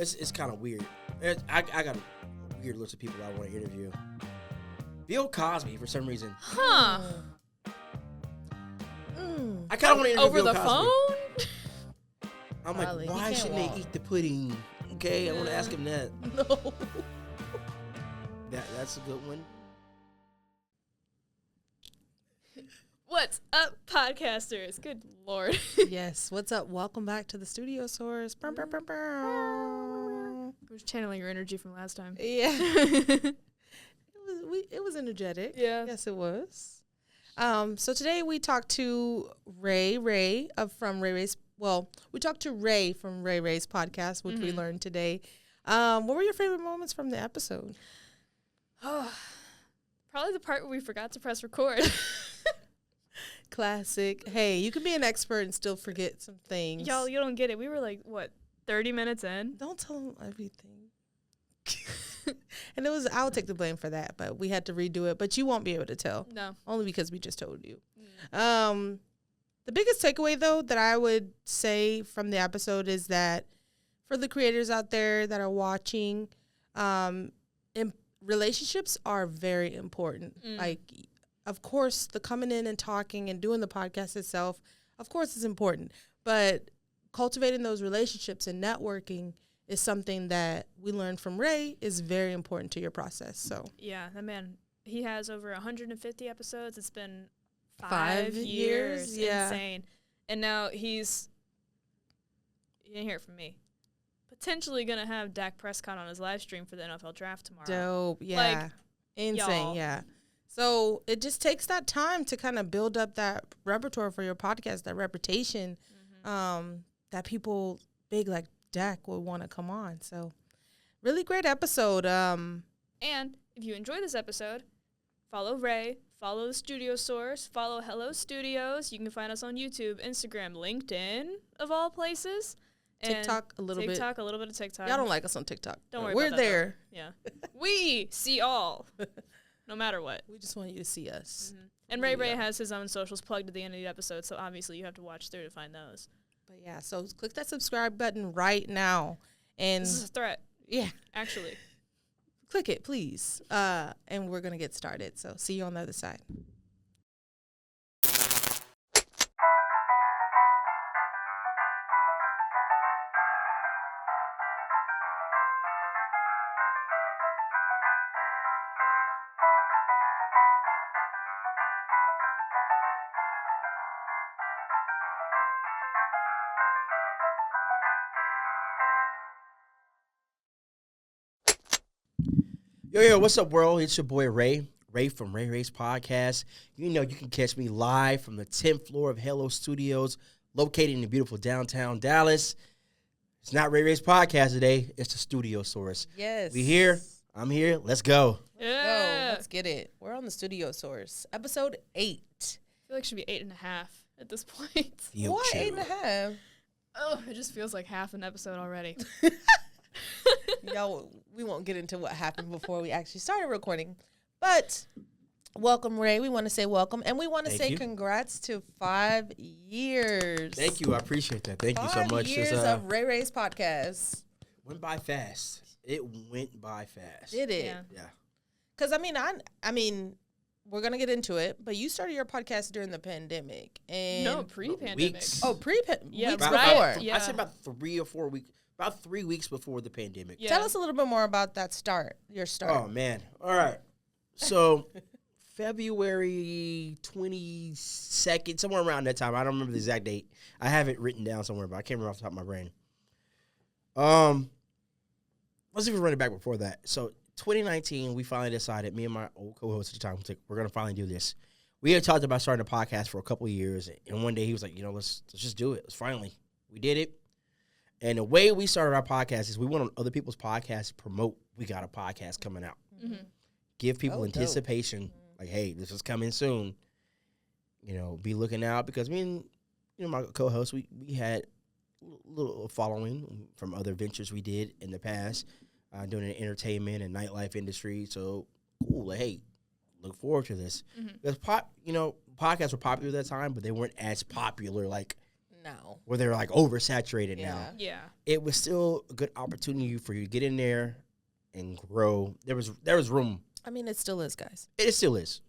It's kind of weird. I got a weird list of people I want to interview. Bill Cosby, for some reason. Huh. I kind of want to interview Over Bill the Cosby. phone? I'm Probably. like, why shouldn't they eat the pudding? Okay, I want to ask him that. No. That's a good one. What's up, podcasters? Good Lord. Yes. What's up? Welcome back to the Studio Source. I was channeling your energy from last time. Yeah. It was energetic. Yeah. Yes, it was. So today we talked to Ray from Ray Ray's. Well, we talked to Ray from Ray Ray's podcast, which we learned today. What were your favorite moments from the episode? Probably the part where we forgot to press record. Classic. Hey, you can be an expert and still forget some things. Y'all, you don't get it. We were like, what, 30 minutes in? Don't tell them everything. And I'll take the blame for that, but we had to redo it. But you won't be able to tell. No. Only because we just told you. The biggest takeaway, though, that I would say from the episode is that for the creators out there that are watching, relationships are very important. Like, of course, the coming in and talking and doing the podcast itself, of course, is important. But cultivating those relationships and networking is something that we learned from Ray is very important to your process. So Yeah, that man, he has over 150 episodes. It's been 5 years. Yeah. Insane. And now you didn't hear it from me, potentially going to have Dak Prescott on his live stream for the NFL draft tomorrow. dope. Yeah. Like, insane. y'all. Yeah. So it just takes that time to kind of build up that repertoire for your podcast, that reputation, that people big like Dak will want to come on. So really great episode. And if you enjoy this episode, follow Ray, follow the Studio Source, follow Hello Studios. You can find us on YouTube, Instagram, LinkedIn, of all places. And TikTok a little bit. TikTok, a little bit of TikTok. Y'all don't like us on TikTok. Don't worry We're about that, there. though. Yeah. We see all, no matter what. We just want you to see us. And Ray has his own socials plugged at the end of the episode, so obviously you have to watch through to find those. But yeah, so click that subscribe button right now. And This is a threat, yeah, actually. click it, please. And we're going to get started. So see you on the other side. Yo, what's up, world? It's your boy, Ray from Ray Ray's podcast. You know you can catch me live from the 10th floor of Hello Studios, located in the beautiful downtown Dallas. It's not Ray Ray's podcast today. It's the Studio Source. Yes. We here. I'm here. Let's go. Yeah. Let's get it. We're on the Studio Source. Episode 8. I feel like it should be 8.5 at this point. Yo, What? chill. 8.5? Oh, it just feels like half an episode already. Y'all, we won't get into what happened before we actually started recording. But welcome, Ray. We want to say welcome. And we want to Thank say you. congrats to 5 years. Thank you. I appreciate that. Thank you so 5 much. years It's, of Ray Ray's podcast. went by fast. It went by fast. Did it? Yeah. Yeah. Because, I mean, we're going to get into it, but you started your podcast during the pandemic. And No, pre-pandemic. Weeks. Oh, Yeah, weeks right. before. Yeah. I'd say about 3 or 4 weeks. About 3 weeks before the pandemic. Yeah. Tell us a little bit more about that your start. Oh, man. All right. So, February 22nd, somewhere around that time. I don't remember the exact date. I have it written down somewhere, but I can't remember off the top of my brain. Let's even run it back before that. So, 2019, we finally decided, me and my old co-host at the time, we're going to finally do this. We had talked about starting a podcast for a couple of years, and one day he was like, let's just do it. We did it. And the way we started our podcast is we went on other people's podcasts to promote we got a podcast coming out. Give people anticipation, like, hey, this is coming soon. Be looking out, because me and my co-host, we had a little following from other ventures we did in the past, doing the entertainment and nightlife industry. So cool, like, hey, look forward to this. Because podcasts were popular at that time, but they weren't as popular like No. where they're like oversaturated Yeah. now. Yeah. It was still a good opportunity for you to get in there and grow. There was room. I mean, it still is, guys. It still is.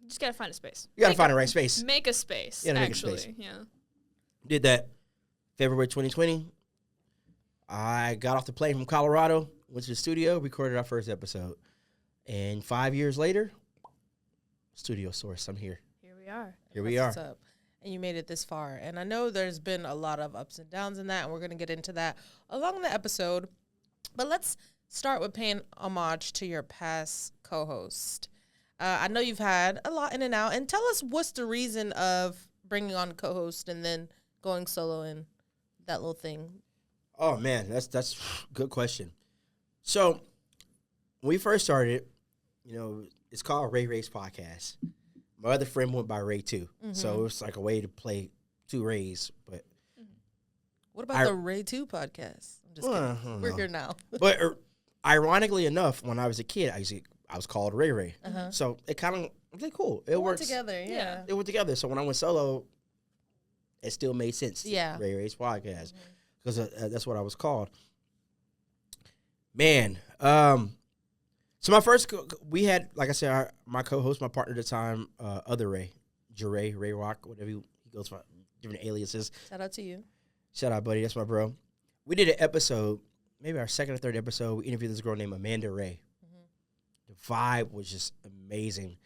You just gotta find a space. You gotta find the right space. Make a space. You gotta make a actually. space. Yeah. Did that February 2020. I got off the plane from Colorado, went to the studio, recorded our first episode. And 5 years later, Studio Source, I'm here. Here we are. Here we That's are. what's up. And you made it this far. And I know there's been a lot of ups and downs in that, and we're going to get into that along the episode. But let's start with paying homage to your past co-host. I know you've had a lot in and out. And tell us what's the reason of bringing on a co-host and then going solo and that little thing. Oh man, that's a good question. So when we first started, it's called Ray Ray's Podcast. My other friend went by Ray too, so it's like a way to play two Rays. But What about the Ray 2 podcast? I'm just I kidding. don't We're know. here now. But ironically enough, when I was a kid, I was called Ray Ray. Uh-huh. So it kind of really cool. It We're works together, yeah. It went together. So when I went solo, it still made sense. Yeah. Ray Ray's Podcast, because that's what I was called. Man, so my first, we had, like I said, my co-host, my partner at the time, other Ray, Jure, Ray Rock, whatever he goes by, different aliases. Shout out to you. Shout out, buddy. That's my bro. We did an episode, maybe our second or third episode. We interviewed this girl named Amanda Ray. The vibe was just amazing.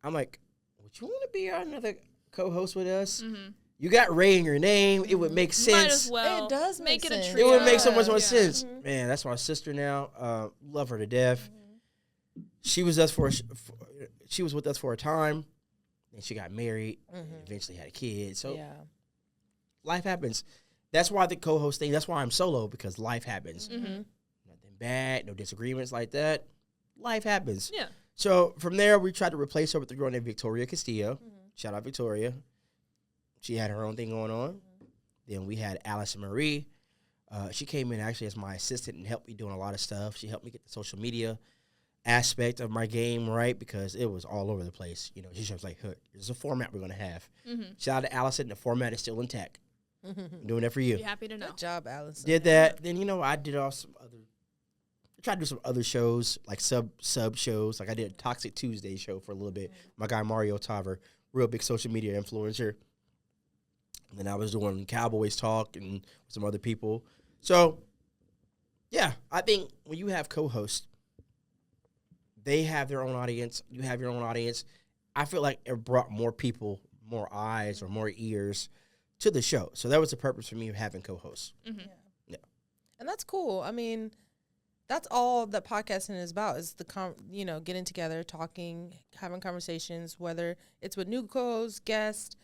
I'm like, would you want to be another co-host with us? Mm-hmm. You got Ray in your name. It would make sense. Might as well. It does make it sense. a It trio. would make so much more Yeah. sense. Man, that's my sister now. Love her to death. She was she was with us for a time, and she got married. And eventually had a kid. So Yeah. life happens. That's why the co-host thing. That's why I'm solo, because life happens. Mm-hmm. Nothing bad, no disagreements like that. Life happens. Yeah. So from there, we tried to replace her with a girl named Victoria Castillo. Shout out Victoria. She had her own thing going on. Then we had Allison Marie. She came in actually as my assistant and helped me doing a lot of stuff. She helped me get the social media aspect of my game right, because it was all over the place. She was like, hey, there's a format we're going to have. Shout out to Allison. The format is still intact. I'm doing that for you. Be happy to know. Good job, Allison. Did that. Then, I did I tried to do some other shows, like sub shows. Like I did a Toxic Tuesday show for a little bit. My guy Mario Taver, real big social media influencer. And then I was doing Cowboys Talk and some other people. So, yeah, I think when you have co-hosts, they have their own audience. You have your own audience. I feel like it brought more people, more eyes, or more ears to the show. So that was the purpose for me of having co-hosts. And that's cool. I mean, that's all that podcasting is about, is getting together, talking, having conversations, whether it's with new co-hosts, guests.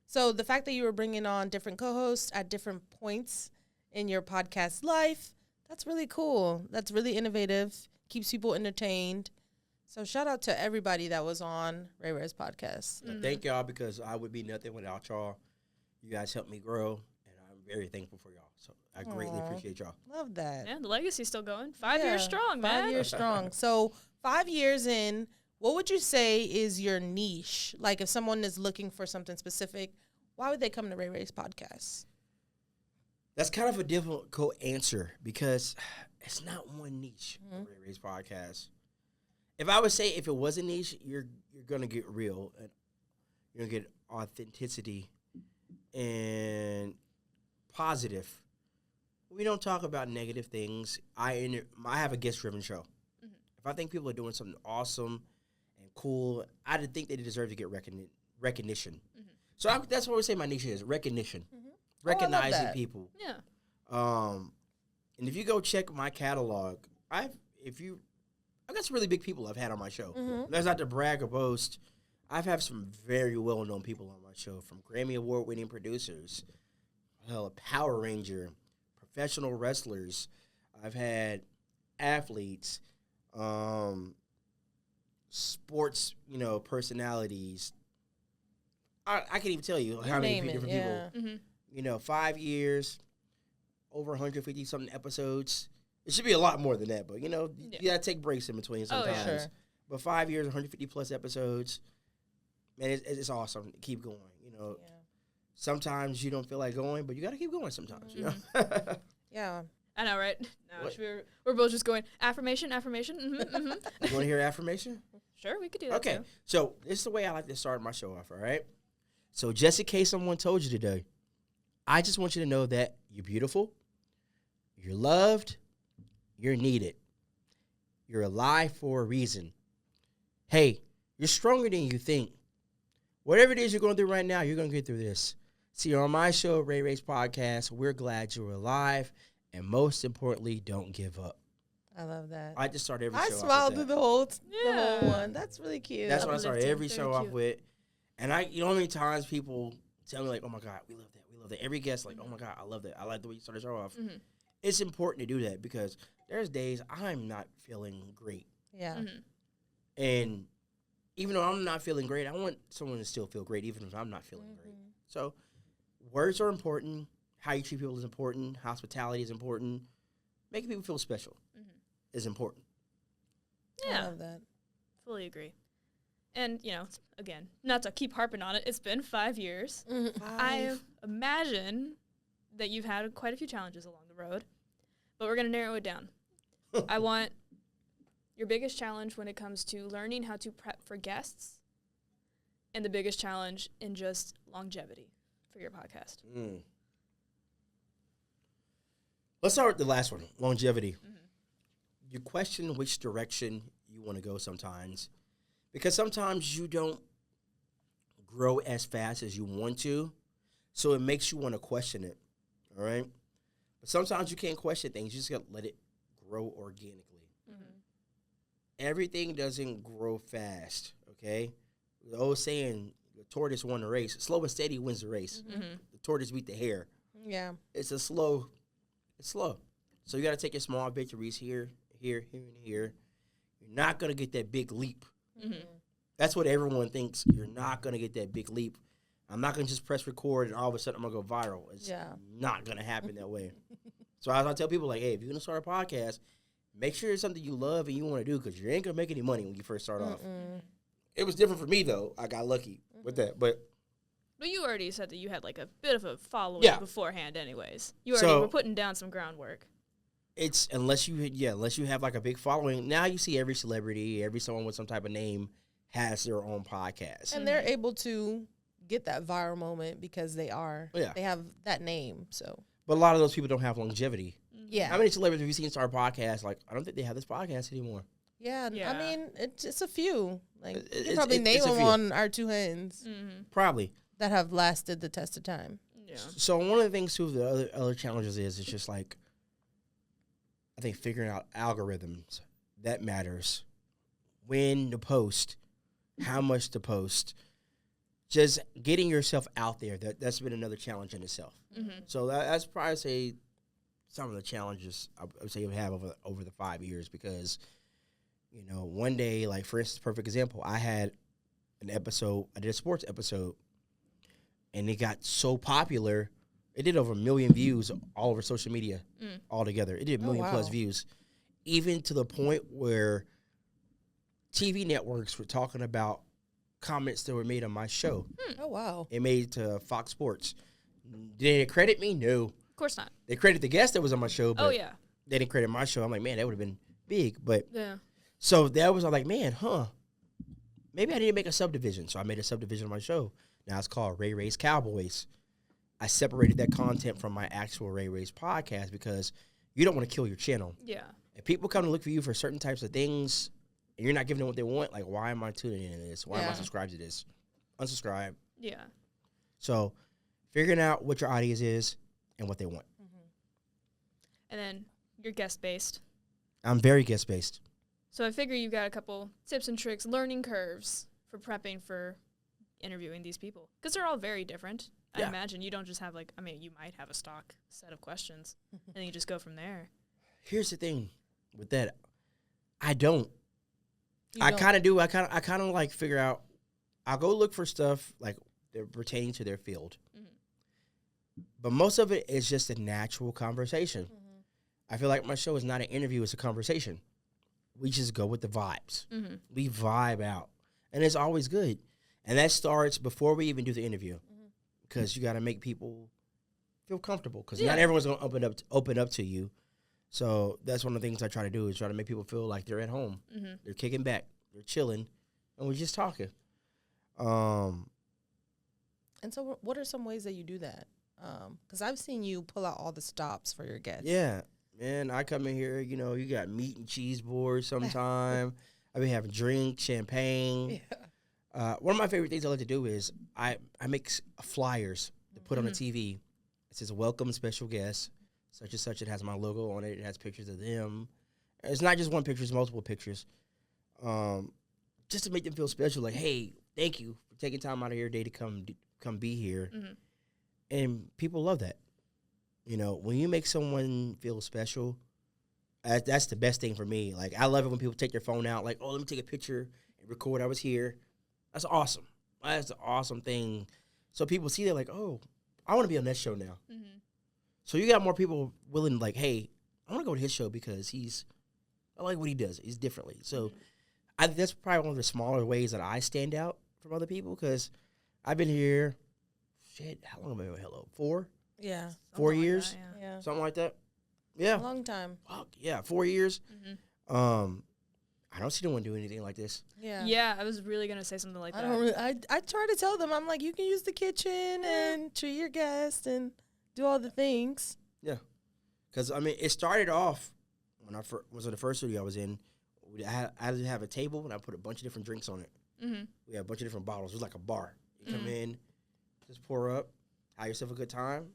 So the fact that you were bringing on different co-hosts at different points in your podcast life, that's really cool. That's really innovative, keeps people entertained. So shout out to everybody that was on Ray Ray's podcast. Thank y'all, because I would be nothing without y'all. You guys helped me grow, and I'm very thankful for y'all. So I greatly appreciate y'all. Love that. Yeah, the legacy's still going. 5 years strong, man. 5 years strong. So 5 years in, what would you say is your niche? Like if someone is looking for something specific, why would they come to Ray Ray's podcast? That's kind of a difficult answer, because it's not one niche for Ray Ray's podcast. If I would say if it was a niche, you're going to get real, and you're going to get authenticity and positive. We don't talk about negative things. I have a guest-driven show. If I think people are doing something awesome and cool, I think they deserve to get recognition. So that's what we say my niche is, recognition. Recognizing people. Yeah. And if you go check my catalog, I've got some really big people I've had on my show. That's not to brag or boast. I've had some very well-known people on my show, from Grammy Award-winning producers, a Power Ranger, professional wrestlers. I've had athletes, sports, personalities. I can't even tell you how many different people. 5 years, over 150 something episodes. It should be a lot more than that, but you gotta take breaks in between sometimes. Oh, yeah. Sure. But 5 years, 150 plus episodes, man, it's awesome. Keep going. sometimes you don't feel like going, but you got to keep going sometimes, you know? Yeah. I know, right? No, What? we're both just going, affirmation. You You want to hear affirmation? Sure, we could do that Okay, too. so this is the way I like to start my show off, all right? So just in case someone told you today, I just want you to know that you're beautiful, you're loved, you're needed, you're alive for a reason. Hey, you're stronger than you think. Whatever it is you're going through right now, you're going to get through this. See, on my show, Ray Ray's Podcast, we're glad you're alive, and most importantly, don't give up. I love that. I just start every I show off smiled with through that. the whole one. That's really cute. That's what I start Uplifting, every very show off cute. with. And you know how many times people tell me, like, oh my God, we love that. We love that. Every guest, like, oh my God, I love that. I like the way you started the show off. Mhm. It's important to do that because there's days I'm not feeling great. Yeah. Mhm. And even though I'm not feeling great, I want someone to still feel great, even if I'm not feeling great. So words are important. How you treat people is important. Hospitality is important. Making people feel special is important. I Yeah, love that. fully agree. And, again, not to keep harping on it, it's been 5 years. I imagine that you've had quite a few challenges along the road, but we're going to narrow it down. I want your biggest challenge when it comes to learning how to prep for guests and the biggest challenge in just longevity for your podcast. Let's start with the last one, longevity. You question which direction you want to go sometimes because sometimes you don't grow as fast as you want to, so it makes you want to question it, all right? But sometimes you can't question things. You just got to let it grow organically. Everything doesn't grow fast, okay? The old saying, the tortoise won the race. Slow and steady wins the race. The tortoise beat the hare. Yeah. It's slow. So you got to take your small victories here, and here. You're not going to get that big leap. That's what everyone thinks. You're not going to get that big leap. I'm not going to just press record and all of a sudden I'm going to go viral. It's not going to happen that way. So as I tell people, like, hey, if you're going to start a podcast, make sure it's something you love and you want to do because you ain't going to make any money when you first start off. It was different for me, though. I got lucky with that. But you already said that you had like a bit of a following beforehand anyways. You already were putting down some groundwork. It's unless you have like a big following. Now you see every celebrity, every someone with some type of name has their own podcast. And they're able to get that viral moment because they have that name. So, but a lot of those people don't have longevity. Yeah. How many celebrities have you seen start podcasts? Like, I don't think they have this podcast anymore. Yeah. Yeah. I mean, it's a few. Like, you It's- can probably it's name a them few. on our two hands Probably. that have lasted the test of time. Yeah. So one of the things, too, the other challenges is it's just like, I think figuring out algorithms, that matters. When to post, how much to post. Just getting yourself out there, that's been another challenge in itself. So that's probably, say, some of the challenges I would say you have over the 5 years because, one day, like, for instance, perfect example, I had an episode, I did a sports episode, and it got so popular, it did over 1 million views all over social media altogether. It did 1 million plus views, even to the point where TV networks were talking about comments that were made on my show. Oh, wow. It made it to Fox Sports. Did they credit me? No. Of course not. They credit the guest that was on my show, but Oh, yeah. they didn't credit my show. I'm like, man, that would have been big. But Yeah. so that was, I'm like, man, maybe I need to make a subdivision. So I made a subdivision of my show. Now it's called Ray Ray's Cowboys. I separated that content from my actual Ray Ray's podcast because you don't want to kill your channel. Yeah. If people come to look for you for certain types of things and you're not giving them what they want, like, why am I tuning into this? Why am I subscribed to this? Unsubscribe. Yeah. So figuring out what your audience is and what they want. And then you're guest based. I'm very guest based. So I figure you've got a couple tips and tricks, learning curves for prepping for interviewing these people. Because they're all very different. I Yeah. imagine you don't just have you might have a stock set of questions and then you just go from there. Here's the thing with that. I don't. You I don't- kind of do. I kind of like figure out. I'll go look for stuff like they're pertaining to their field. But most of it is just a natural conversation. I feel like my show is not an interview, it's a conversation. We just go with the vibes. We vibe out. And it's always good. And that starts before we even do the interview. because you got to make people feel comfortable because Yeah. not everyone's going to open up to you. So that's one of the things I try to do is try to make people feel like they're at home. Mm-hmm. They're kicking back, they're chilling, and we're just talking. Um, And so, what are some ways that you do that? Because I've seen you pull out all the stops for your guests. yeah, man, I come in here, you know, you got meat and cheese boards sometime. I've been having drinks, champagne. Yeah. One of my favorite things I like to do is I make flyers to put on the TV. It says, welcome special guests, such and such. It has my logo on it. It has pictures of them. It's not just one picture, it's multiple pictures. Just to make them feel special, like, hey, thank you for taking time out of your day to come be here. Mm-hmm. And people love that. You know, when you make someone feel special, that's the best thing for me. Like, I love it when people take their phone out, like, oh, let me take a picture and record I was here. That's awesome. That's an awesome thing. So people see that, like, oh, I want to be on that show now. Mm-hmm. So you got more people willing, like, hey, I want to go to his show because I like what he does. He's differently. So I think that's probably one of the smaller ways that I stand out from other people because I've been here, how long have I been with Hello? 4 Yeah. 4 Something like years? that, yeah. Yeah. Something like that? A Yeah. long time. Fuck, yeah, 4 years. Mm-hmm. I don't see no one do anything like this. Yeah. Yeah, I was really gonna say something like I that. don't. I try to tell them. I'm like, you can use the kitchen and treat your guests and do all the things. Because, I mean, it started off when I was in the first studio I was in. I would have a table, and I put a bunch of different drinks on it. Mm-hmm. We had a bunch of different bottles. It was like a bar. You come in, just pour up, have yourself a good time.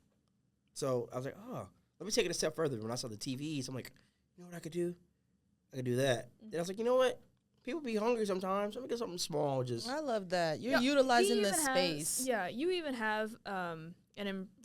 So I was like, oh, let me take it a step further. When I saw the TVs, I'm like, you know what I could do? I could do that. Then I was like, you know what? People be hungry sometimes. Let me get something small. Just I love that. You're Yeah, utilizing he the even has- space. Yeah, you even have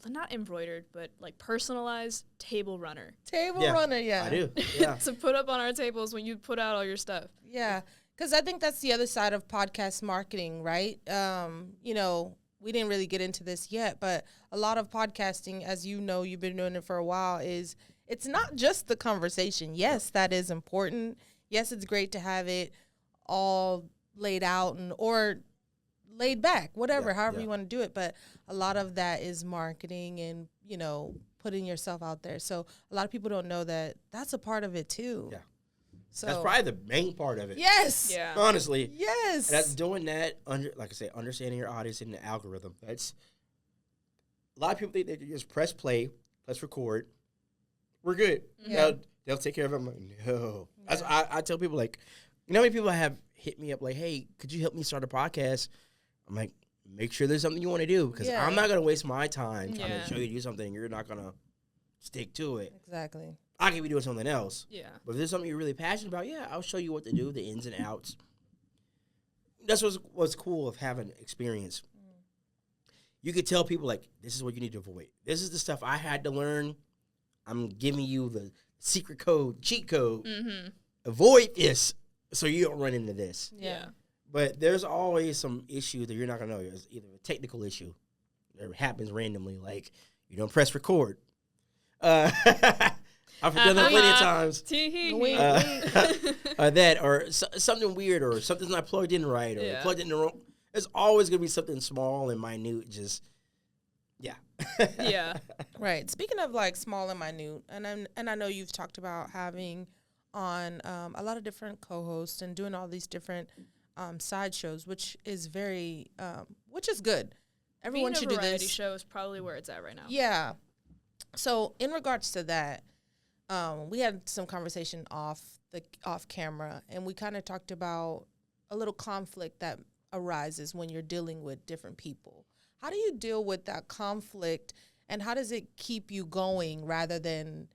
not embroidered, but like personalized table runner Table Yeah, runner. Yeah. I do. Yeah. to put up on our tables when you put out all your stuff. Yeah, because I think that's the other side of podcast marketing, right? You know, we didn't really get into this yet, but a lot of podcasting, as you know, you've been doing it for a while, it's not just the conversation. Yes, that is important. Yes, it's great to have it all laid out or laid back, whatever, Yeah, however yeah. you want to do it. But a lot of that is marketing and, you know, putting yourself out there. So a lot of people don't know that that's a part of it too. Yeah. So That's probably the main part of it. yes. Yeah. Honestly. Yes. And that's doing that like I say, understanding your audience and the algorithm. That's a lot of people think they can just press play, press record. We're good. Yeah. They'll take care of it. I'm like, no. That's, Yeah. I tell people, like, you know how many people have hit me up like, hey, could you help me start a podcast? I'm like, make sure there's something you want to do because Yeah. I'm not going to waste my time trying Yeah. to show you to do something. You're not going to stick to it. Exactly. I could be doing something else. Yeah. But if there's something you're really passionate about, yeah, I'll show you what to do, the ins and outs. That's what's cool of having experience. You could tell people, like, this is what you need to avoid. This is the stuff I had to learn. I'm giving you the secret code, cheat code. Mm-hmm. Avoid this so you don't run into this. Yeah. But there's always some issue that you're not going to know. It's either a technical issue that happens randomly, like you don't press record. I've done that plenty of times. Tee-hee. Wink, That or something weird or something's not plugged in right or Yeah. plugged in the wrong. There's always going to be something small and minute. Just yeah. Yeah. Right. Speaking of like small and minute, and I know you've talked about having on a lot of different co-hosts and doing all these different side shows, which is which is good. Everyone Being a should do variety this. show is probably where it's at right now. Yeah. So in regards to that, we had some conversation off camera, and we kind of talked about a little conflict that arises when you're dealing with different people. How do you deal with that conflict, and how does it keep you going rather than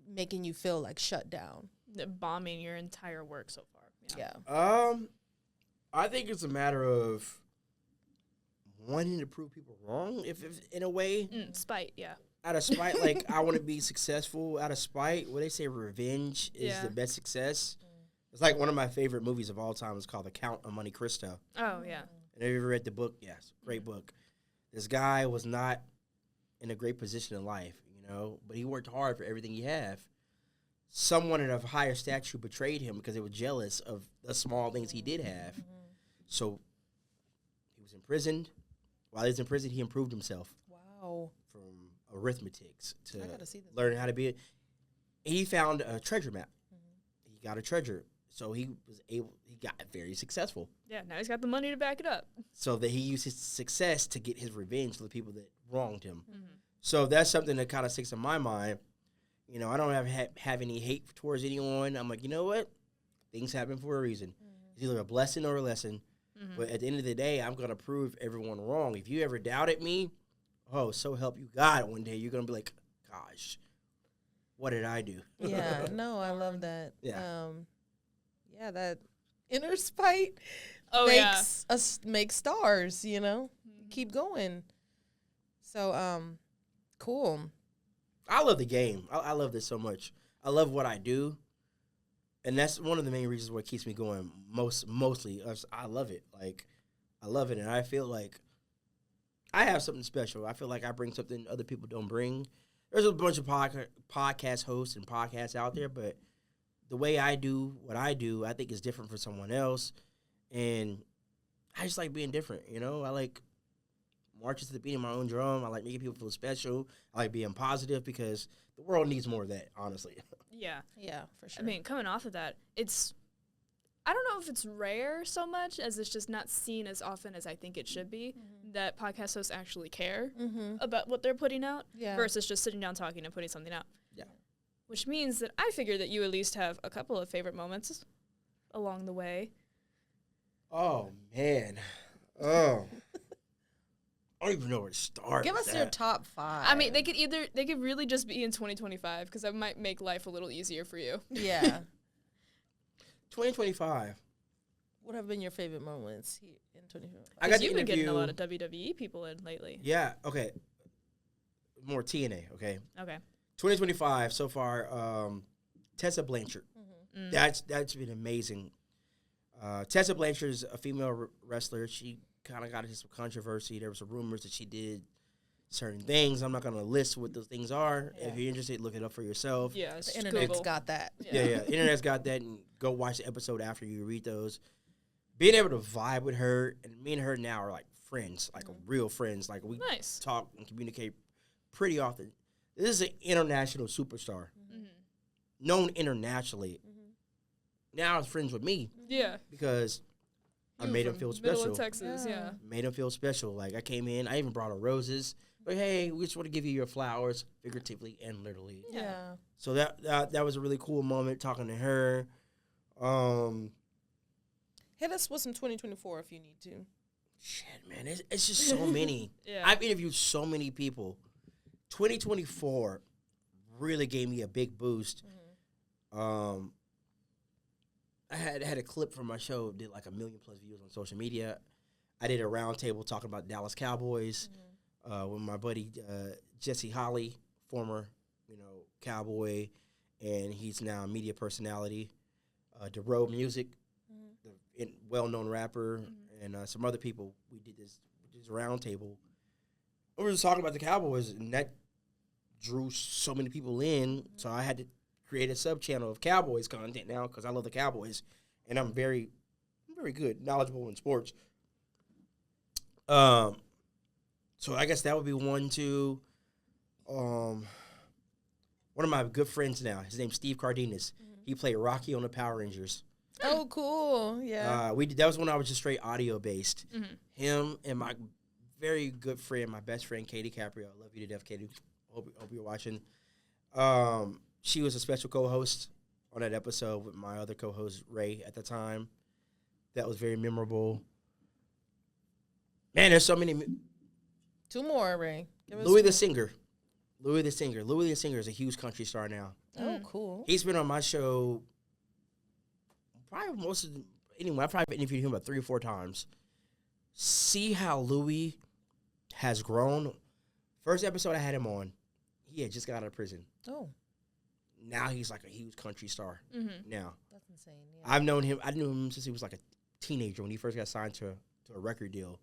making you feel like shut down? Bombing your entire work so far. Yeah. I think it's a matter of wanting to prove people wrong, if in a way. Spite, yeah. Out of spite, like, I want to be successful. Out of spite, what they say, revenge is Yeah. the best success. It's like one of my favorite movies of all time is called The Count of Monte Cristo. Oh, yeah. And have you ever read the book? Yes, great book. This guy was not in a great position in life, you know, but he worked hard for everything he had. Someone in a higher stature betrayed him because they were jealous of the small things he did have. So he was imprisoned, while he's in prison, he improved himself Wow. from arithmetics to I gotta see this. learning how to be. He found a treasure map. He got a treasure, so he got very successful. Yeah, now he's got the money to back it up. So that he used his success to get his revenge for the people that wronged him. Mm-hmm. So that's something that kind of sticks in my mind. You know, I don't have any hate towards anyone. I'm like, you know what? Things happen for a reason. It's either a blessing or a lesson. But at the end of the day, I'm going to prove everyone wrong. If you ever doubted me, oh, so help you God, one day you're going to be like, gosh, what did I do? Yeah, no, I love that. Yeah. Yeah, that inner spite Oh, makes us make stars, you know? Keep going. So, cool. I love the game. I love this so much. I love what I do. And that's one of the main reasons what keeps me going mostly. I love it. Like, I love it. And I feel like I have something special. I feel like I bring something other people don't bring. There's a bunch of podcast hosts and podcasts out there, but the way I do what I do, I think is different for someone else. And I just like being different, you know? I like marching to the beat of my own drum. I like making people feel special. I like being positive because the world needs more of that, honestly. Yeah. Yeah, for sure. I mean, coming off of that, I don't know if it's rare so much as it's just not seen as often as I think it should be that podcast hosts actually care about what they're putting out versus just sitting down talking and putting something out. Yeah. Which means that I figure that you at least have a couple of favorite moments along the way. Oh, man. Oh. I don't even know where to start. Give with us your that. top 5. I mean, they could really just be in 2025 because that might make life a little easier for you. Yeah. 2025. What have been your favorite moments here in 2025? I got to You've been getting a interview- lot of WWE people in lately. Yeah, okay. More TNA, okay. Okay. 2025 so far, Tessa Blanchard. That's been amazing. Tessa Blanchard is a female wrestler. She kind of got into some controversy. There was some rumors that she did certain things. I'm not going to list what those things are. Yeah. If you're interested, look it up for yourself. Yeah, The internet's got that. Yeah. Internet's got that, and go watch the episode after you read those. Being able to vibe with her, and me and her now are like friends, like real friends. Like we Nice. talk and communicate pretty often. This is an international superstar, known internationally. Now he's friends with me Yeah. because I made him feel Middle special. of Texas, yeah. Made him feel special. Like I came in, I even brought her roses. Like, hey, we just want to give you your flowers, figuratively and literally. Yeah. So that was a really cool moment talking to her. Hit us with some 2024 if you need to. Shit, man, it's just so many. Yeah. I've interviewed so many people. 2024 really gave me a big boost. I had a clip from my show, did like 1 million+ views on social media. I did a roundtable talking about Dallas Cowboys with my buddy Jesse Holly, former Cowboy, and he's now a media personality. DeRoe Music, the well-known rapper, and some other people. We did this roundtable. We were just talking about the Cowboys, and that drew so many people in. So I had to create a sub-channel of Cowboys content now because I love the Cowboys, and I'm very good, knowledgeable in sports. So I guess that would be one, two. One of my good friends now, his name's Steve Cardenas. He played Rocky on the Power Rangers. Oh, cool. Yeah. That was when I was just straight audio based. Him and my very good friend, my best friend, Katie Caprio. I love you to death, Katie. Hope you're watching. She was a special co-host on that episode with my other co-host, Ray, at the time. That was very memorable. Man, there's so many. 2 more, Ray. Give us Louis the one. Singer. Louis the Singer is a huge country star now. Oh, cool. He's been on my show probably I've probably interviewed him about 3 or 4 times. See how Louis has grown. First episode I had him on, he had just got out of prison. Oh. Now he's like a huge country star. Now. That's insane. Yeah. I knew him since he was like a teenager when he first got signed to a record deal.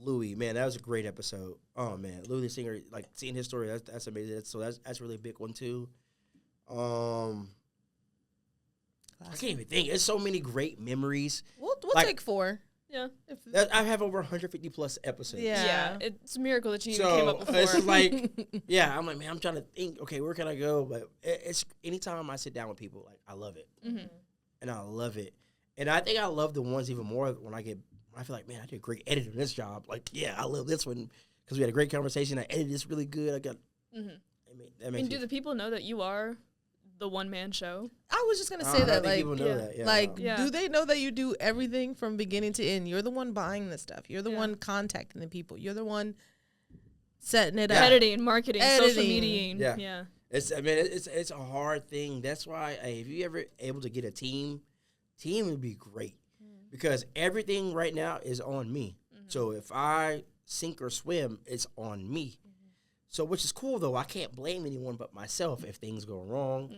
Louis, man, that was a great episode. Oh man, Louis the Singer, like seeing his story, that's amazing. That's really a big one too. I can't even think. There's so many great memories. We'll Like- take 4. Yeah. I have over 150 plus episodes. Yeah. It's a miracle that you even came up So before. it's just like, yeah, I'm like, man, I'm trying to think, okay, where can I go? But it's anytime I sit down with people, like, I love it. Mm-hmm. And I love it. And I think I love the ones even more when I feel like, man, I did a great edit on this job. Like, yeah, I love this one because we had a great conversation. I edited this really good. I got, Mm-hmm. that makes And do the people know that you are the one-man show? I was just gonna I say don't that, think like, people know that. Yeah, like, no. Yeah. do they know that you do everything from beginning to end? You're the one buying the stuff. You're the Yeah. one contacting the people. You're the one setting it Yeah. up. Editing, marketing, social Editing. media. Yeah. It's a hard thing. That's why if you ever able to get a team would be great because everything right now is on me. So if I sink or swim, it's on me. So which is cool though. I can't blame anyone but myself if things go wrong.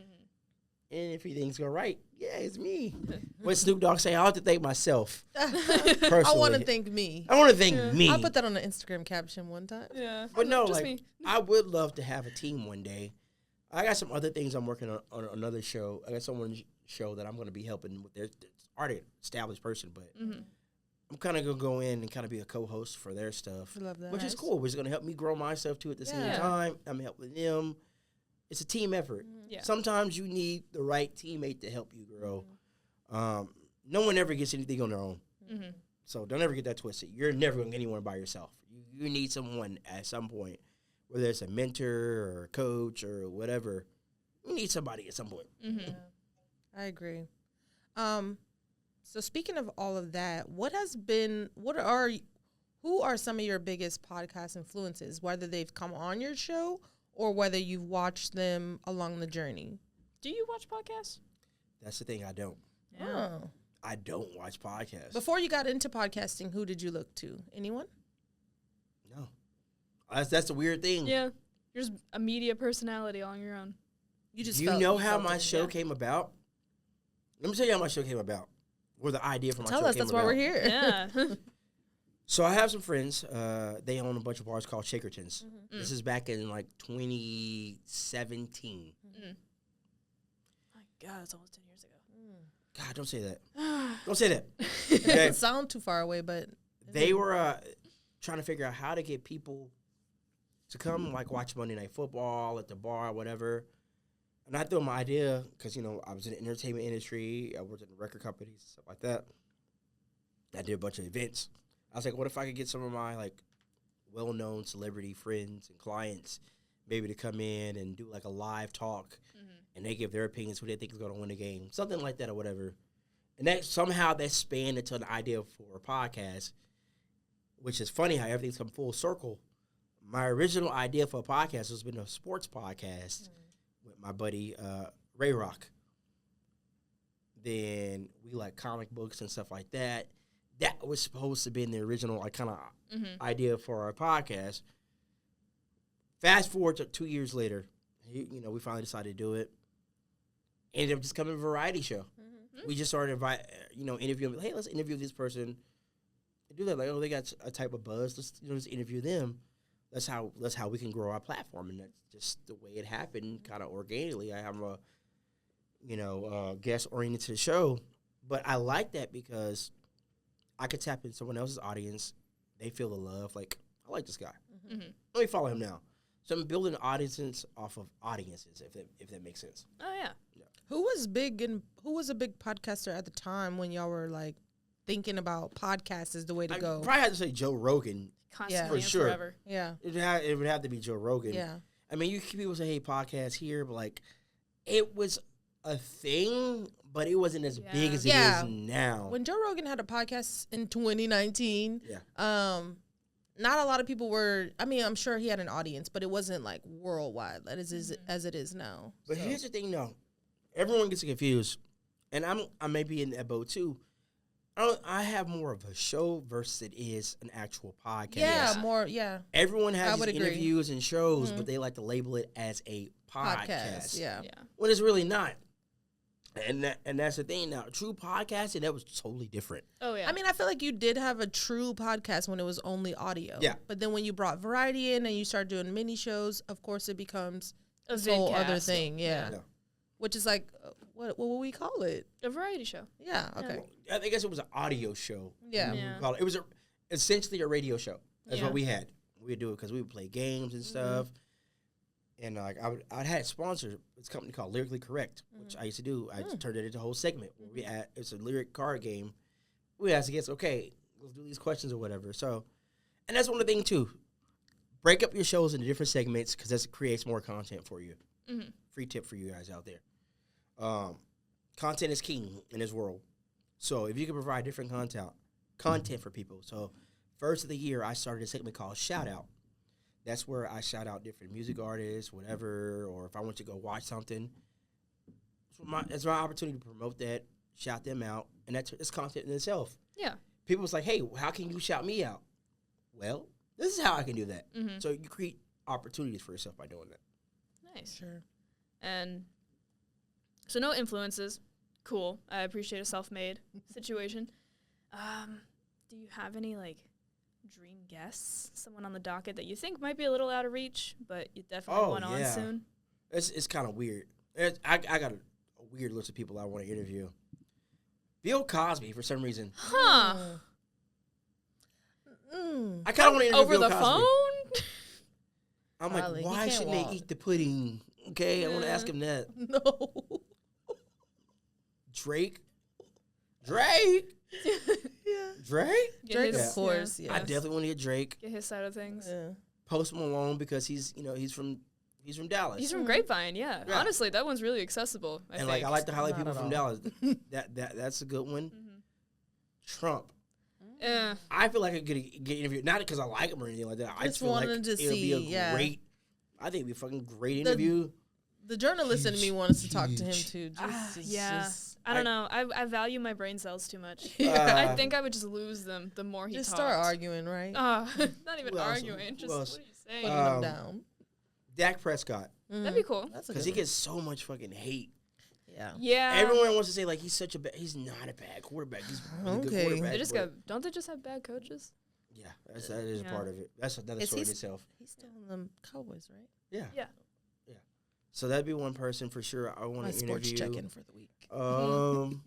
And if things go right, yeah, it's me. What Snoop Dogg say, I have to thank myself. Personally. I want to thank me. I want to thank me. I put that on an Instagram caption one time. Yeah. But no, Just like me. I would love to have a team one day. I got some other things I'm working on another show. I got someone's show that I'm going to be helping with. Their already established person, but I'm kind of going to go in and kind of be a co-host for their stuff, I love that. which is cool. Which is going to help me grow my stuff too at the same Yeah. time. I'm helping them. It's a team effort. Yeah. Sometimes you need the right teammate to help you grow. No one ever gets anything on their own. Mm-hmm. So don't ever get that twisted. You're never going to get anywhere by yourself. You need someone at some point, whether it's a mentor or a coach or whatever. You need somebody at some point. Mm-hmm. I agree. So speaking of all of that, who are some of your biggest podcast influences, whether they've come on your show or whether you've watched them along the journey? Do you watch podcasts? That's the thing. I don't. Oh. I don't watch podcasts. Before you got into podcasting, who did you look to? Anyone? No. That's the weird thing. Yeah. You're just a media personality on your own. You just Do you felt- know you how felt my it. show Yeah. came about? Let me tell you how my show came about. Where the idea for my show Tell us. came That's about. why we're here. Yeah. So I have some friends. They own a bunch of bars called Shakertons. This is back in like 2017. My God, it's almost 10 years ago. God, don't say that. Don't say that. Okay? Doesn't sound too far away, but They were trying to figure out how to get people to come like watch Monday Night Football at the bar, whatever. And I threw my idea because, you know, I was in the entertainment industry. I worked in record companies, stuff like that. I did a bunch of events. I was like, what if I could get some of my, like, well-known celebrity friends and clients maybe to come in and do, like, a live talk, and they give their opinions who they think is going to win the game, something like that or whatever. And that somehow that spanned into an idea for a podcast, which is funny how everything's come full circle. My original idea for a podcast was been a sports podcast with my buddy Ray Rock. Then we like comic books and stuff like that. That was supposed to be in the original like kind of idea for our podcast. Fast forward to 2 years later, you know, we finally decided to do it. Ended up just coming a variety show. We just started interviewing. Hey, let's interview this person. And do that like, oh, they got a type of buzz. Let's just interview them. That's how we can grow our platform, and that's just the way it happened, kind of organically. I have a guest oriented show, but I like that because I could tap into someone else's audience. They feel the love. Like, I like this guy. Let me follow him now. So I'm building audiences off of audiences, if that makes sense. Oh, yeah. who was a big podcaster at the time when y'all were like thinking about podcasts as the way to I go? probably had to say Joe Rogan. Constantly For and sure. forever. Yeah. It would have to be Joe Rogan. Yeah. I mean, people say, hey, podcast here, but, like, it was a thing, but it wasn't as big as it is now. When Joe Rogan had a podcast in 2019, not a lot of people were, I mean, I'm sure he had an audience, but it wasn't, like, worldwide as it is now. But here's the thing, though. Everyone gets confused, and I may be in that boat, too. I have more of a show versus it is an actual podcast. Yeah, more, yeah. Everyone I has would these agree. interviews and shows, but they like to label it as a podcast. Yeah. When it's really not. And that's the thing now. True podcasting, that was totally different. Oh, yeah. I mean, I feel like you did have a true podcast when it was only audio. Yeah. But then when you brought variety in and you start doing mini shows, of course it becomes A this whole vidcast. other thing. Yeah. which is like what will we call it? A variety show. Yeah. Okay. I guess it was an audio show. Yeah. Yeah. We call it. It was essentially a radio show. That's Yeah. what we had. We would do it because we would play games and stuff. And like I had sponsors. It's a company called Lyrically Correct, which I used to do. I turned it into a whole segment. Where we had it's a lyric card game. We asked the guests, okay, let's do these questions or whatever. So, and that's one of the things too. Break up your shows into different segments because that creates more content for you. Free tip for you guys out there. Content is king in this world. So if you can provide different content for people. So first of the year, I started a segment called Shout Out. That's where I shout out different music artists, whatever, or if I want to go watch something. It's my opportunity to promote that, shout them out, and it's content in itself. Yeah. People was like, hey, how can you shout me out? Well, this is how I can do that. So you create opportunities for yourself by doing that. Nice. Sure. And so no influences. Cool. I appreciate a self-made situation. Do you have any, like, dream guests? Someone on the docket that you think might be a little out of reach, but you definitely want on soon? It's kind of weird. I got a weird list of people I want to interview. Bill Cosby, for some reason. Huh. I kind of want to interview Over Bill the Cosby. phone? I'm Probably. like, He why can't shouldn't walk. they eat the pudding? Okay, I want to ask him that. No. Drake? Yeah. Drake? Get Drake, his- of course. yeah. Yeah. I definitely want to get Drake. Get his side of things. Yeah. Post Malone because he's from Dallas. He's from Grapevine, yeah. Yeah. Honestly, that one's really accessible. I and think. like I like to highlight Not people at from all. Dallas. That's a good one. Trump. Yeah. I feel like I could get interviewed, not because I like him or anything like that. I Just just feel like wanted to it would be a see, yeah. great. I think it'd be a fucking great interview. The journalist in me wants to talk to him too. Yeah. I don't know. I value my brain cells too much. Yeah. I think I would just lose them the more he Just talked. start arguing, right? Not even Who else? arguing. Just Who what else? are you saying? Putting them down. Dak Prescott, That'd be cool. That's a because good he gets so much fucking hate. Yeah. Yeah. Everyone wants to say like he's he's not a bad quarterback. He's a really good Okay. quarterback. They just but- don't they just have bad coaches? Yeah, that is a Yeah. part of it. That's another Is story in he itself. He's still in the Cowboys, right? Yeah. Yeah. So that'd be one person for sure. I want My to sports interview. check-in for the week. I'm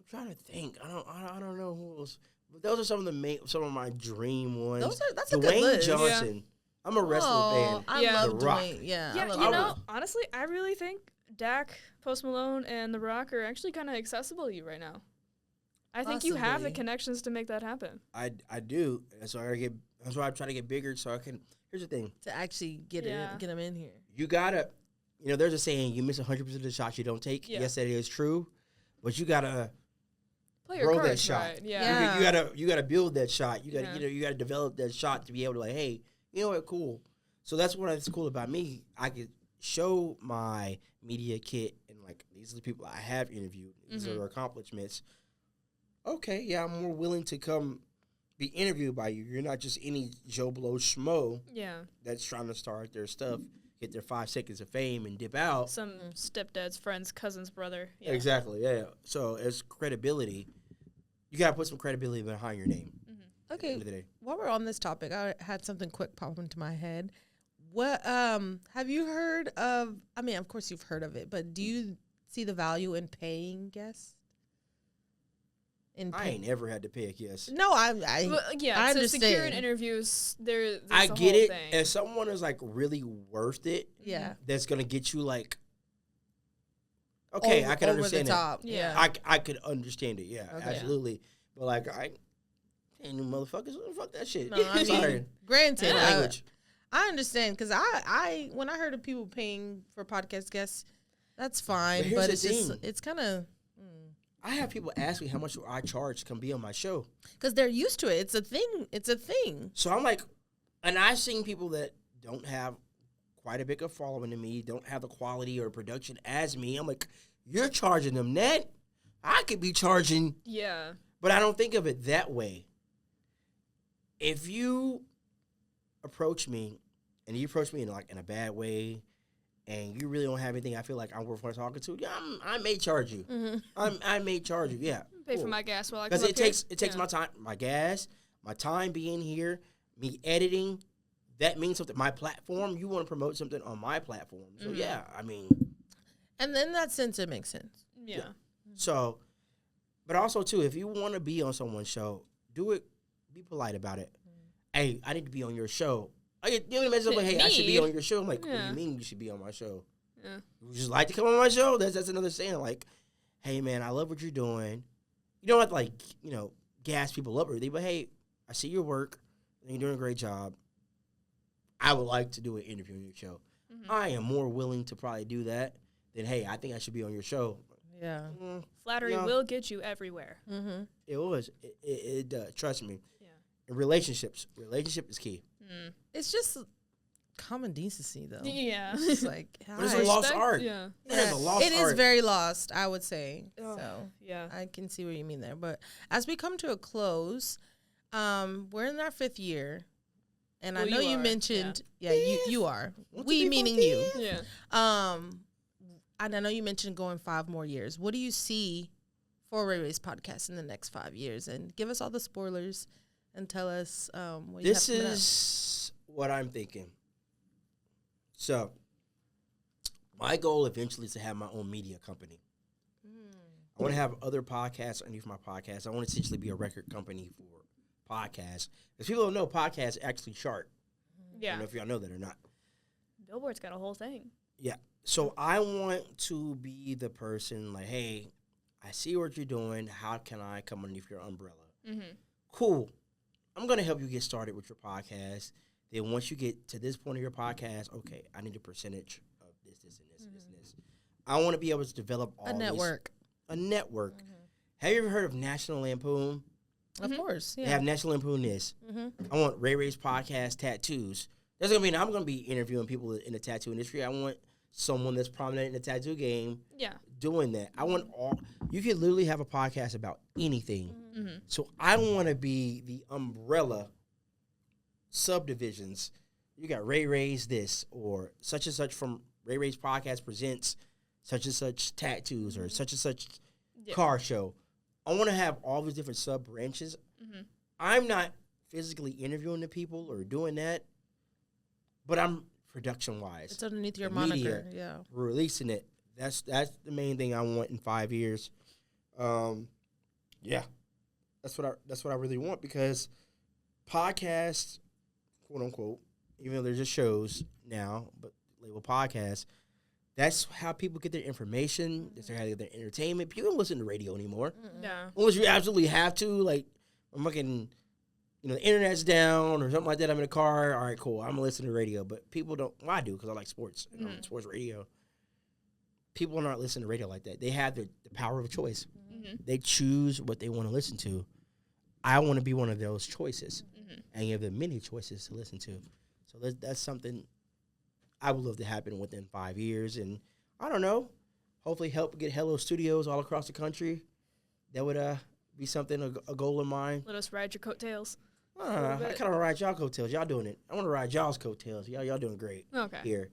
trying to think. I don't know who else. But those are some of my dream ones. That's a good Dwayne list. Johnson. I'm a wrestling fan. I Yeah. love The Rock. Dwayne. Yeah. Yeah, I love you Dwayne. know, honestly, I really think Dak, Post Malone, and The Rock are actually kind of accessible to you right now. I think you have the Possibly. connections to make that happen. I do. So that's why I'm trying to get bigger so I can. Here's the thing. To actually get Yeah. him in here. You gotta. There's a saying: you miss 100% of the shots you don't take. Yeah. Yes, that is true, but you gotta Play your grow that cards shot. right. Yeah. Yeah. You gotta build that shot. You gotta Yeah. you gotta develop that shot to be able to like, hey, you know what, cool. So that's what's cool about me. I could show my media kit and like these are the people I have interviewed. These are their accomplishments. Okay, yeah, I'm more willing to come be interviewed by you. You're not just any Joe Blow schmo Yeah. that's trying to start their stuff, get their 5 seconds of fame and dip out. Some stepdad's friend's cousin's brother. Yeah. Exactly, yeah. So as credibility, you gotta put some credibility behind your name. At the Okay. end of the day. While we're on this topic, I had something quick pop into my head. What have you heard of? I mean, of course you've heard of it, but do you see the value in paying guests? I ain't ever had to pay a guest. No, I Well, yeah, I to secure an understand. interviews, there's I a get whole it. thing. If someone is like really worth it, yeah. that's gonna get you like, okay, I can understand the it. top. Yeah. I could understand it. Yeah, Okay. absolutely. But like, I ain't new motherfuckers. Fuck that shit. No, I Sorry. mean, granted, Language. I understand because I when I heard of people paying for podcast guests, that's fine, here's but the it's just thing. it's kind of I have people ask me how much I charge to come be on my show. because they're used to it. It's a thing. It's a thing. So I'm like, and I've seen people that don't have quite a bit of following to me, don't have the quality or production as me. I'm like, you're charging them that. I could be charging, Yeah. but I don't think of it that way. If you approach me, and you approach me in a bad way, and you really don't have anything I feel like I'm worth talking to, yeah, I may charge you. I may charge you, yeah. Pay for cool. my gas while I come Because up here. it takes my time, my gas, my time being here, me editing. That means something. My platform, you want to promote something on my platform. So, yeah, I mean. And in that sense, it makes sense. Yeah. So, but also too, if you want to be on someone's show, do it. Be polite about it. Hey, I need to be on your show. You know what I mean? Like, hey, I should be on your show. I'm like, what do you mean you should be on my show? Yeah. Would you just like to come on my show? That's another saying. Like, hey man, I love what you're doing. You don't have to like, gas people up or anything, but hey, I see your work and you're doing a great job. I would like to do an interview on your show. Mm-hmm. I am more willing to probably do that than, hey, I think I should be on your show. Yeah. Flattery will get you everywhere. Mm-hmm. It was. It does. Trust me. Yeah. In relationships, relationship is key. It's just common decency, though. Yeah. It's like, But it's a lost art. Yeah. It is a lost It art. is very lost, I would say. Oh, So yeah. I can see what you mean there. But as we come to a close, we're in our 5th year. And I Well, know you you are, mentioned, yeah. you are. Want to We be meaning funky? you. Yeah. And I know you mentioned going 5 more years. What do you see for Ray Ray's podcast in the next 5 years? And give us all the spoilers and tell us what you have This coming up. is what I'm thinking. So, my goal eventually is to have my own media company. I want to have other podcasts underneath my podcast. I want to essentially be a record company for podcasts. Because people don't know podcasts actually chart. I Yeah. don't know if y'all know that or not. Billboard's got a whole thing. Yeah. So I want to be the person like, hey, I see what you're doing. How can I come underneath your umbrella? Mm-hmm. Cool. I'm going to help you get started with your podcast. Then once you get to this point of your podcast, okay, I need a percentage of this, and this, and this, and this. I want to be able to develop all A network. A network. Have you ever heard of National Lampoon? Of course. They Yeah. have National Lampoon this. I want Ray Ray's podcast tattoos. That's going to mean I'm going to be interviewing people in the tattoo industry. I want someone that's prominent in the tattoo game Yeah. doing that. I want all. You can literally have a podcast about anything. Mm-hmm. So I want to be the umbrella subdivisions. You got Ray Ray's this or such and such from Ray Ray's podcast presents such and such tattoos or such and such car show. I want to have all these different sub branches. Mm-hmm. I'm not physically interviewing the people or doing that, but I'm production wise. It's underneath your the moniker. media, Yeah. Releasing it. That's the main thing I want in 5 years. Yeah, that's what I really want because podcasts, quote unquote, even though they're just shows now, but label podcasts. That's how people get their information. That's how they get their entertainment. People don't listen to radio anymore. Yeah. Unless you absolutely have to. Like, I'm fucking, the internet's down or something like that. I'm in a car. All right, cool. I'm going to listen to radio. But people don't. Well, I do because I like sports. Sports radio. People are not listening to radio like that. They have the power of choice. Mm-hmm. They choose what they want to listen to. I want to be one of those choices and give them many choices to listen to. So that's something I would love to happen within 5 years. And I don't know, hopefully help get Hello Studios all across the country. That would be something, a goal of mine. Let us ride your coattails. I kind of ride y'all coattails. Y'all doing it. I want to ride y'all's coattails. Y'all doing great Okay. here.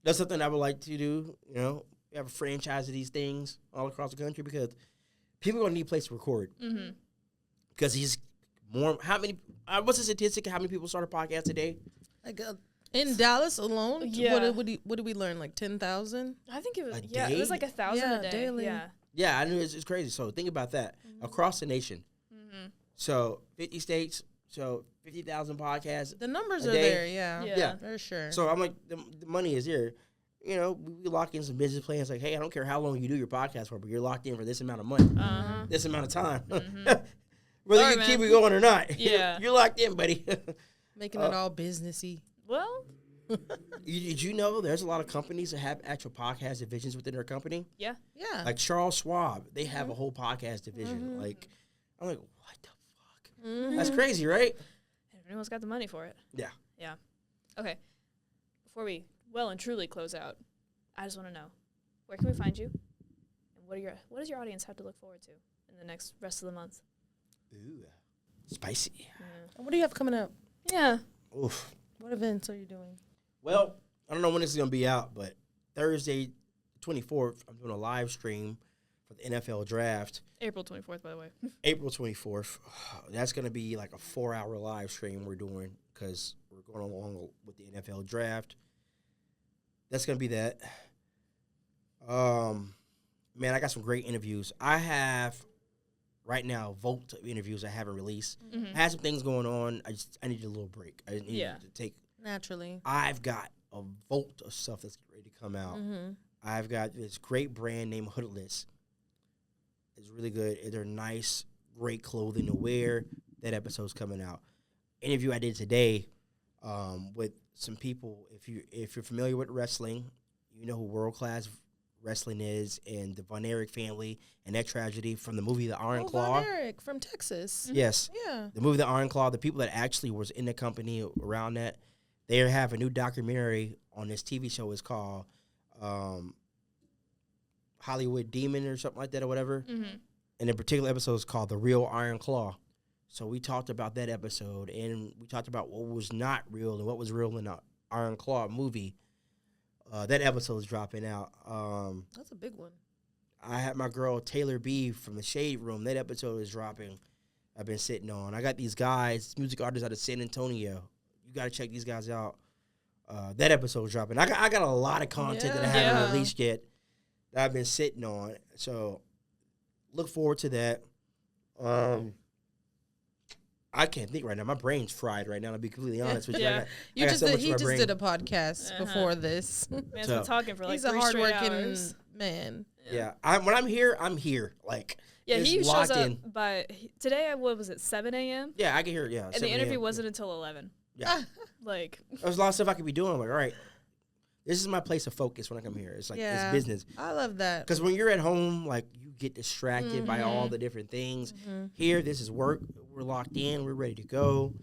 That's something I would like to do. We have a franchise of these things all across the country because people are going to need a place to record. Mm-hmm. Because he's more, how many, what's the statistic? How many people start a podcast a day? Like in Dallas alone, Yeah. what did we learn? Like 10,000? I think it was, A it was day? like 1,000 Yeah, a day. daily. Yeah. Yeah, I knew it's crazy. So think about that. Across the nation. Mm-hmm. So 50 states, so 50,000 podcasts. The numbers A are day. there, yeah. Yeah. For sure. So I'm like, the money is there. We lock in some business plans like, hey, I don't care how long you do your podcast for, but you're locked in for this amount of money, Uh-huh. this amount of time. Mhm. Whether Sorry, you keep man. it going or not. Yeah. You're locked in, buddy. Making it all businessy. Well, Did you know there's a lot of companies that have actual podcast divisions within their company? yeah. Yeah. Like Charles Schwab, they have a whole podcast division. Like, I'm like, what the fuck? That's crazy, right? Everyone's got the money for it. Yeah. Yeah. Okay. Before we well and truly close out, I just want to know, where can we find you? And what does your audience have to look forward to in the next rest of the month? Ooh, spicy. What do you have coming up? Yeah. Oof. What events are you doing? Well, I don't know when this is going to be out, but Thursday, 24th, I'm doing a live stream for the NFL draft. April 24th, by the way. April 24th. That's going to be like a 4-hour live stream we're doing because we're going along with the NFL draft. That's going to be that. Man, I got some great interviews. I have right now a vault of interviews I haven't released. I had some things going on. I needed a little break. I needed to take. Naturally. I've got a vault of stuff that's ready to come out. I've got this great brand named Hoodless. It's really good. They're nice, great clothing to wear. That episode's coming out. Interview I did today with some people. If you're familiar with wrestling, you know who World Class Wrestling is, and the Von Erich family and that tragedy from the movie The Iron Claw. Von Erich from Texas. Yes. Yeah. The movie The Iron Claw, the people that actually was in the company around that, they have a new documentary on this TV show. It's called Hollywood Demon or something like that or whatever. And the particular episode is called The Real Iron Claw. So we talked about that episode, and we talked about what was not real and what was real in the Iron Claw movie. That episode is dropping out. That's a big one. I had my girl Taylor B from the Shade Room. That episode is dropping. I've been sitting on. I got these guys, music artists out of San Antonio. You got to check these guys out. That episode is dropping. I got a lot of content that I haven't released yet that I've been sitting on. So look forward to that. I can't think right now. My brain's fried right now, to be completely honest with you. He just did a podcast before this. Man's been talking for like he's a 3 straight hardworking hours. man. Yeah. When I'm here, I'm here. Like, yeah, it's he shows locked up in. by today. What was it? 7 a.m. Yeah, I can hear it. Yeah, And the interview wasn't until 11. Yeah, Like, there's a lot of stuff I could be doing. I'm like, all right, this is my place of focus when I come here. It's like it's business. I love that. Because when you're at home, like you get distracted by all the different things. Here, this is work. We're locked in. We're ready to go,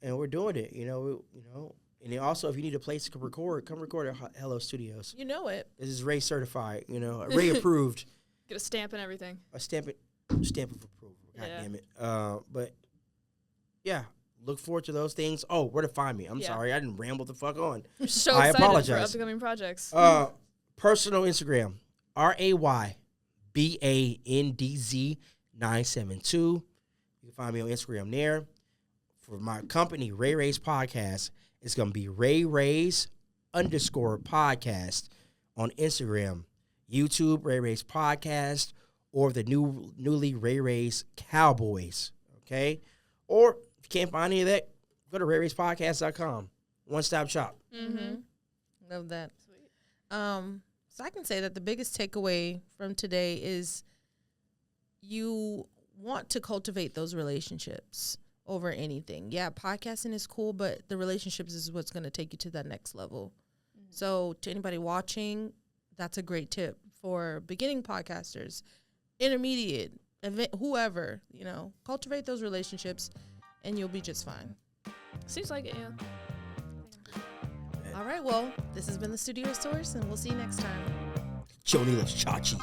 and we're doing it. And then also, if you need a place to record, come record at Hello Studios. You know it. This is Ray certified. Ray approved. get a stamp and everything. A stamp of approval. God damn it. But yeah. Look forward to those things. Oh, where to find me? I'm sorry, I didn't ramble the fuck on. I'm so I excited apologize. for upcoming projects. Personal Instagram, RAYBANDZ 972. You can find me on Instagram there. For my company, Ray Ray's Podcast, it's gonna be @RayRays_podcast on Instagram, YouTube, Ray Ray's Podcast, or the newly Ray Ray's Cowboys. Okay, or if you can't find any of that, go to rayrayspodcast.com. One-stop shop. Love that. Sweet. So I can say that the biggest takeaway from today is you want to cultivate those relationships over anything. Yeah, podcasting is cool, but the relationships is what's going to take you to that next level. So to anybody watching, that's a great tip for beginning podcasters, intermediate, whoever, cultivate those relationships and you'll be just fine. Seems like it, yeah. All right, well, this has been the Studio Source, and we'll see you next time. Joni Los Chachi.